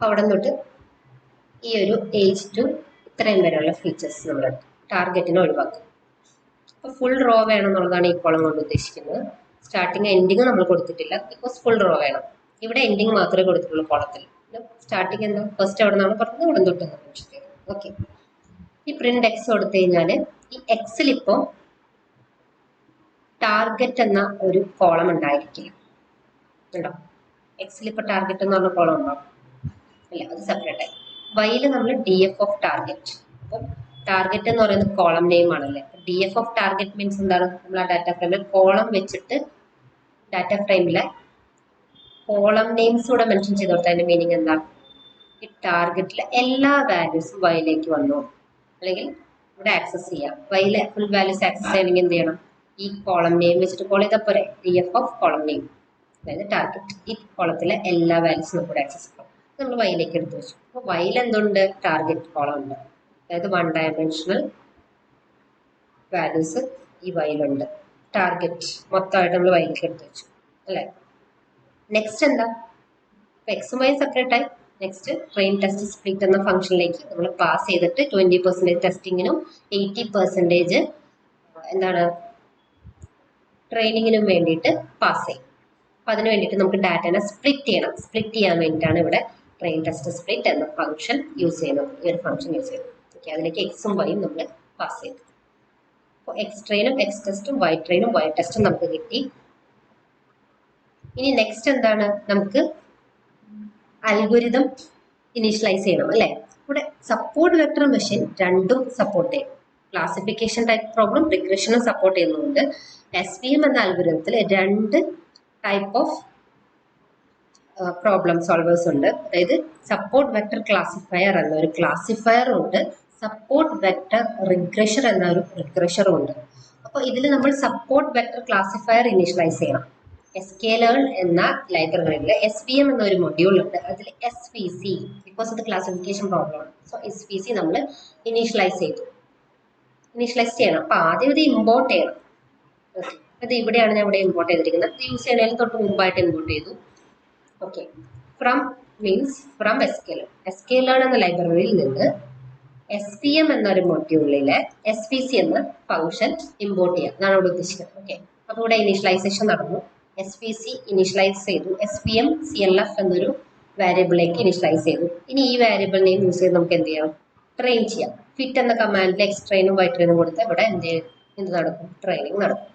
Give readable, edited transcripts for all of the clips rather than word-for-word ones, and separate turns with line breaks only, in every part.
അവിടെ നിന്നിട്ട് ഈ ഒരു ഏജ് ടു ഇത്രയും വരെയുള്ള ഫീച്ചേഴ്സ് നമ്മൾ ടാർഗറ്റിനെ ഒഴിവാക്കും. അപ്പോൾ ഫുൾ റോ വേണമെന്നുള്ളതാണ് ഈ കോളം കൊണ്ട് ഉദ്ദേശിക്കുന്നത്. സ്റ്റാർട്ടിങ് എൻഡിങ് നമ്മൾ കൊടുത്തിട്ടില്ല, ബിക്കോസ് ഫുൾ റോ വേണം. ഇവിടെ എൻഡിങ് മാത്രമേ കൊടുത്തിട്ടുള്ളൂ കോളത്തിൽ. സ്റ്റാർട്ടിങ് എന്താ ഫസ്റ്റ് അവിടെ നിന്നാണ് പറഞ്ഞത്, ഇവിടെ തൊട്ട്. ഓക്കെ, ഈ പ്രിന്റ് എക്സ് കൊടുത്തു കഴിഞ്ഞാൽ ഈ എക്സിൽ ഇപ്പോൾ ടാർഗറ്റ് എന്ന ഒരു കോളം ഉണ്ടായിരിക്കില്ല. ഉണ്ടോ? എക്സിൽ ഇപ്പോൾ ടാർഗറ്റ് എന്ന് പറഞ്ഞ കോളം ഉണ്ടോ? ഇല്ല, അത് സെപ്പറേറ്റ് ആയി. വൈയിൽ നമ്മൾ ഡി എഫ് ഓഫ് ടാർഗറ്റ്. അപ്പം ടാർഗറ്റ് എന്ന് പറയുന്നത് കോളം നെയിം ആണല്ലേ. D F of target means എന്താണ്? നമ്മൾ ആ ഡാറ്റ ഫ്രെയിമിൽ കോളം വെച്ചിട്ട് ഡാറ്റ ഫ്രെയിമിലെ കോളം നെയിംസ് കൂടെ മെൻഷൻ ചെയ്ത് കൊടുത്താൽ അതിന്റെ മീനിങ് എന്താ? ഈ ടാർഗറ്റിലെ എല്ലാ വാല്യൂസും വൈയിലേക്ക് വന്നു, അല്ലെങ്കിൽ ഇവിടെ ആക്സസ് ചെയ്യാം. വൈയിലെ ഫുൾ വാല്യൂസ് ആക്സസ് ചെയ്യണമെങ്കിൽ എന്ത് ചെയ്യണം? ഈ കോളം നെയിം വെച്ചിട്ട് കോൾ ചെയ്താൽ പോരെ. D F of column name, അതായത് ടാർഗറ്റ്. ഈ കോളത്തിലെ എല്ലാ വാല്യൂസും കൂടെ ആക്സസ് ചെയ്യാം. നമ്മൾ വൈയിലേക്ക് എടുത്ത് വെച്ചു. അപ്പോൾ വൈയിൽ എന്തുണ്ട്? ടാർഗറ്റ് കോളം ഉണ്ട്, അതായത് 1 ഡയമെൻഷണൽ വാല്യൂസ് ഈ വൈയിലുണ്ട്. ടാർഗറ്റ് മൊത്തമായിട്ട് നമ്മൾ വൈയിലേക്ക് എടുത്ത് വെച്ചു അല്ലേ. നെക്സ്റ്റ് എന്താ? എക്സും വൈ സെപ്പറേറ്റ് ആയി. നെക്സ്റ്റ് ട്രെയിൻ ടെസ്റ്റ് സ്പ്ലിറ്റ് എന്ന ഫംഗ്ഷനിലേക്ക് നമ്മൾ പാസ് ചെയ്തിട്ട് 20% ടെസ്റ്റിങ്ങിനും 80% എന്താണ് ട്രെയിനിങ്ങിനും വേണ്ടിയിട്ട് പാസ് ചെയ്യും. അപ്പം അതിന് വേണ്ടിയിട്ട് നമുക്ക് ഡാറ്റനെ സ്പ്ലിറ്റ് ചെയ്യണം. സ്പ്ലിറ്റ് ചെയ്യാൻ വേണ്ടിയിട്ടാണ് ഇവിടെ ട്രെയിൻ ടെസ്റ്റ് സ്പ്ലിറ്റ് എന്ന ഫംഗ്ഷൻ യൂസ് ചെയ്യുന്നത്. ഈ ഒരു ഫംഗ്ഷൻ യൂസ് ചെയ്യുന്നത്. ഓക്കെ, അതിലേക്ക് എക്സും വൈയും നമ്മൾ പാസ് ചെയ്തു. അപ്പോൾ എക്സ് ട്രെയിനും എക്സ് ടെസ്റ്റും വൈ ട്രെയിനും വൈ ടെസ്റ്റും നമുക്ക് കിട്ടി. ഇനി നെക്സ്റ്റ് എന്താണ്? നമുക്ക് അൽഗോരിതം ഇനീഷ്യലൈസ് ചെയ്യണം അല്ലേ. ഇവിടെ സപ്പോർട്ട് വെക്ടർ മെഷീൻ രണ്ടും സപ്പോർട്ട് ചെയ്യും. ക്ലാസിഫിക്കേഷൻ ടൈപ്പ് പ്രോബ്ലം റിഗ്രഷനും സപ്പോർട്ട് ചെയ്യുന്നുണ്ട്. SVM എന്ന അൽഗോരിതത്തിൽ 2 ടൈപ്പ് ഓഫ് പ്രോബ്ലം സോൾവേഴ്സ് ഉണ്ട്. അതായത് സപ്പോർട്ട് വെക്ടർ ക്ലാസിഫയർ എന്ന ഒരു ക്ലാസിഫയറും ഉണ്ട്, സപ്പോർട്ട് വെക്ടർ റിഗ്രഷർ എന്ന ഒരു റിഗ്രഷറും ഉണ്ട്. അപ്പോൾ ഇതിൽ നമ്മൾ സപ്പോർട്ട് വെക്ടർ ക്ലാസിഫയർ ഇനീഷ്യലൈസ് ചെയ്യണം. sklearn എന്ന ലൈബ്രറിയിൽ SVM എന്ന ഒരു മൊഡ്യൂൾ ഉണ്ട്. അതിൽ SVC, ബിക്കോസ് ഇത് ക്ലാസിഫിക്കേഷൻ പ്രോബ്ലം ആണ്. സോ SVC നമ്മൾ ഇനീഷ്യലൈസ് ചെയ്യണം. അപ്പൊ ആദ്യം ഇത് ഇമ്പോർട്ട് ചെയ്യണം. അത് ഇവിടെയാണ് ഞാൻ ഇവിടെ ഇമ്പോർട്ട് ചെയ്തിരിക്കുന്നത്. ഇത് യൂസ് ചെയ്യണതിന് തൊട്ട് മുമ്പായിട്ട് ഇമ്പോർട്ട് ചെയ്തു. Okay, from means from sklearn എന്ന ലൈബ്രറിയിൽ നിന്ന് SVM എന്നൊരു മൊഡ്യൂളിലെ SVC എന്ന ഫംഗ്ഷൻ ഇമ്പോർട്ട് ചെയ്യാം എന്നാണ് ഇവിടെ ഉദ്ദേശിക്കുന്നത്. ഓക്കെ, അപ്പോൾ ഇവിടെ ഇനീഷ്യലൈസേഷൻ നടന്നു. SVC ഇനീഷ്യലൈസ് ചെയ്തു. SVM CLF എന്നൊരു വാരിയബിളിലേക്ക് ഇനീഷ്യലൈസ് ചെയ്തു. ഇനി ഈ വാരിയബിൾ നെയിം യൂസ് ചെയ്ത് നമുക്ക് എന്ത് ചെയ്യാം? ട്രെയിൻ ചെയ്യാം. ഫിറ്റ് എന്ന കമാൻഡിൽ എക്സ് ട്രെയിനും വൈ ട്രെയിനും കൊടുത്ത് ഇവിടെ എന്ത് നടക്കും? ട്രെയിനിങ് നടക്കും.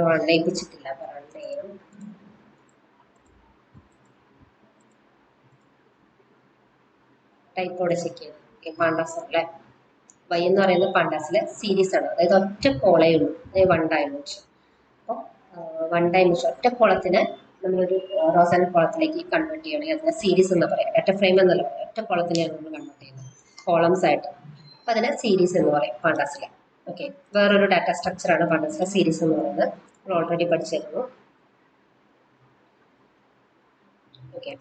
വണ്ണയിപ്പിച്ചിട്ടില്ല, പറഞ്ഞു ടൈപ്പോടെ ചെക്ക് ചെയ്തു. പാണ്ടാസ് അല്ലേ. വൈ എന്ന് പറയുന്നത് പാണ്ടാസിലെ സീരീസ് ആണ്, അതായത് ഒറ്റ കോളേ ഉള്ളൂ, അതായത് 1 ഡയമെൻഷൻ. അപ്പോൾ 1 ഡയമെൻഷൻ ഒറ്റ കോളത്തിന് നമ്മളൊരു റോസ് കോളത്തിലേക്ക് കൺവേർട്ട് ചെയ്യണമെങ്കിൽ അതിനെ സീരീസ് എന്ന് പറയാം. ഡാറ്റ ഫ്രെയിം എന്നല്ല പറയാം, ഒറ്റ കോളത്തിനെയാണ് നമ്മൾ കൺവേർട്ട് ചെയ്യുന്നത് കോളംസ് ആയിട്ട്. അപ്പോൾ അതിനെ സീരീസ് എന്ന് പറയും പാണ്ടാസിലെ. ഓക്കെ, വേറൊരു ഡാറ്റ സ്ട്രക്ചറാണ് പാണ്ടാസിലെ സീരീസ് എന്ന് പറയുന്നത്. നമ്മൾ ഓൾറെഡി പഠിച്ചിരുന്നു. ഓക്കെ,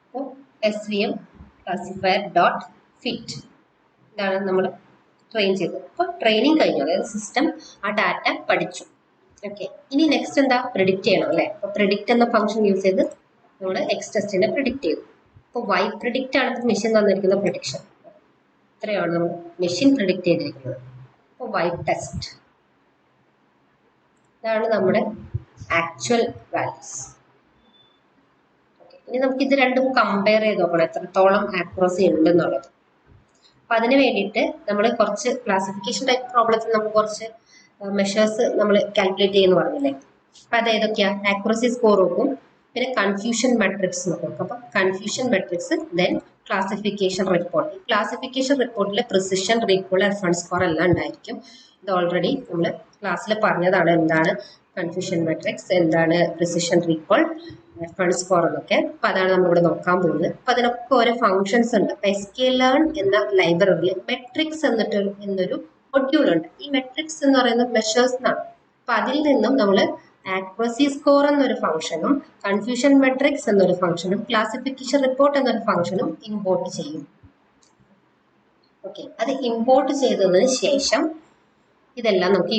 അപ്പോൾ SVM ക്ലാസിഫയർ ഡോട്ട് ഫിറ്റ് ഇതാണ് നമ്മൾ ട്രെയിൻ ചെയ്തത്. അപ്പോൾ ട്രെയിനിങ് കഴിഞ്ഞു, അതായത് സിസ്റ്റം ആ ഡാറ്റ പഠിച്ചു. ഓക്കെ, ഇനി നെക്സ്റ്റ് എന്താ? പ്രിഡിക്റ്റ് ചെയ്യണം അല്ലേ. അപ്പോൾ പ്രിഡിക്റ്റ് എന്ന ഫംഗ്ഷൻ യൂസ് ചെയ്ത് നമ്മൾ എക്സ് ടെസ്റ്റിനെ പ്രിഡിക്റ്റ് ചെയ്തു. അപ്പോൾ വൈ പ്രിഡിക്റ്റ് ആണ് മെഷീൻ തന്നിരിക്കുന്ന പ്രിഡിക്ഷൻ. ഇത്രയാണ് നമ്മൾ മെഷീൻ പ്രിഡിക്റ്റ് ചെയ്തിരിക്കുന്നത്. അപ്പോൾ വൈ ടെസ്റ്റ് ഇതാണ് നമ്മുടെ ആക്ച്വൽ വാല്യൂസ്. ഇനി നമുക്ക് ഇത് രണ്ടും കമ്പയർ ചെയ്ത് നോക്കണം എത്രത്തോളം ആക്യുറസി ഉണ്ടെന്നുള്ളത്. അപ്പൊ അതിന് വേണ്ടിയിട്ട് നമ്മൾ കുറച്ച് ക്ലാസിഫിക്കേഷൻ ടൈപ്പ് പ്രോബ്ലത്തിൽ നമുക്ക് കുറച്ച് മെഷേഴ്സ് നമ്മൾ കാൽക്കുലേറ്റ് ചെയ്യുന്നു പറഞ്ഞില്ലേ. അപ്പൊ അത് ഏതൊക്കെയാ? ആക്യുറസി സ്കോർ നോക്കും, പിന്നെ കൺഫ്യൂഷൻ മെട്രിക്സ് നോക്കും. അപ്പൊ confusion matrix, then classification report. Classification റിപ്പോർട്ടിലെ പ്രിസിഷൻ, റീകോൾ, F1 സ്കോർ എല്ലാം ഉണ്ടായിരിക്കും. ഇത് ഓൾറെഡി നമ്മൾ ക്ലാസ്സിൽ പറഞ്ഞതാണ്. എന്താണ് കൺഫ്യൂഷൻ മെട്രിക്സ്, എന്താണ് പ്രിസിഷൻ, റീകോൾ, F1 സ്കോർ എന്നൊക്കെ. അപ്പൊ അതാണ് നമ്മളിവിടെ നോക്കാൻ പോകുന്നത്. അപ്പൊ അതിനൊക്കെ ഓരോ ഫംഗ്ഷൻസ് ഉണ്ട്. sklearn എന്ന ലൈബ്രറിയിൽ മെട്രിക്സ് എന്നൊരു മൊഡ്യൂൾ ഉണ്ട്. ഈ മെട്രിക്സ് എന്ന് പറയുന്നത് മെഷേഴ്സ് എന്നാണ്. അപ്പൊ അതിൽ നിന്നും നമ്മൾ ആക്യുറസി സ്കോർ എന്നൊരു ഫംഗ്ഷനും കൺഫ്യൂഷൻ മെട്രിക്സ് എന്നൊരു ഫംഗ്ഷനും ക്ലാസിഫിക്കേഷൻ റിപ്പോർട്ട് എന്നൊരു ഫംഗ്ഷനും ഇമ്പോർട്ട് ചെയ്യും. ഓക്കെ, അത് ഇമ്പോർട്ട് ചെയ്തതിന് ശേഷം ഇതെല്ലാം നമുക്ക്